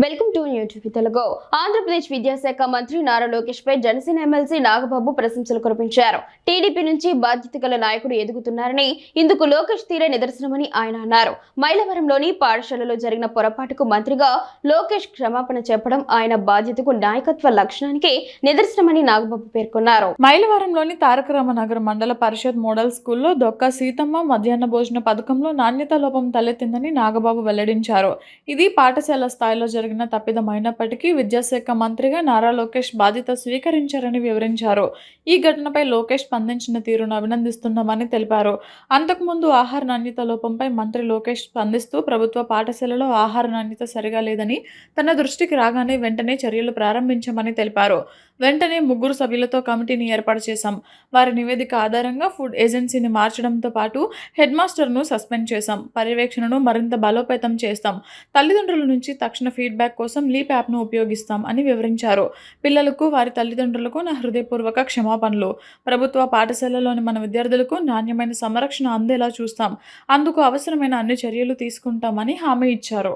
Welcome to YouTube Telugu. Andhra Pradesh విద్యాశాఖ మంత్రి నారా లోకేష్ పై Janasena MLC Nagababu ప్రశంసలు కురిపించారు. టీడీపీ నుంచి బాధ్యత గల నాయకుడు ఎదుగుతున్నారని, ఇందుకు లోకేష్ తీరే నిదర్శనమని ఆయన అన్నారు. మైలవరంలోని పాఠశాలలో జరిగిన పొరపాటుకు మంత్రిగా లోకేష్ క్షమాపణ చెప్పడం ఆయన బాధ్యతకు నాయకత్వ లక్షణానికి నిదర్శనమని నాగబాబు పేర్కొన్నారు. మైలవరంలోని తారక రామనగర్ మండల పరిషత్ మోడల్ స్కూల్లో దొక్క సీతమ్మ మధ్యాహ్న భోజన పథకంలో నాణ్యత లోపం తలెత్తిందని నాగబాబు వెల్లడించారు. ఇది పాఠశాల స్థాయిలో జరిగిన తప్పిదమైనప్పటికీ విద్యాశాఖ మంత్రిగా నారా లోకేష్ బాధ్యత స్వీకరించారని వివరించారు. ఈ ఘటనపై లోకేష్ స్పందించిన తీరును అభినందిస్తున్నామని తెలిపారు. అంతకుముందు ఆహార నాణ్యత లోపంపై మంత్రి లోకేష్ స్పందిస్తూ ప్రభుత్వ పాఠశాలలో ఆహార నాణ్యత సరిగా లేదని తన దృష్టికి రాగానే వెంటనే చర్యలు ప్రారంభించామని తెలిపారు. వెంటనే 3 సభ్యులతో కమిటీని ఏర్పాటు చేశాం. వారి నివేదిక ఆధారంగా ఫుడ్ ఏజెన్సీని మార్చడంతో పాటు హెడ్ మాస్టర్ను సస్పెండ్ చేశాం. పర్యవేక్షణను మరింత బలోపేతం చేస్తాం. తల్లిదండ్రుల నుంచి తక్షణ ఫీడ్బ్యాక్ కోసం లీప్ యాప్ను ఉపయోగిస్తాం అని వివరించారు. పిల్లలకు, వారి తల్లిదండ్రులకు నా హృదయపూర్వక క్షమాపణలు. ప్రభుత్వ పాఠశాలలోని మన విద్యార్థులకు నాణ్యమైన సంరక్షణ అందేలా చూస్తాం. అందుకు అవసరమైన అన్ని చర్యలు తీసుకుంటామని హామీ ఇచ్చారు.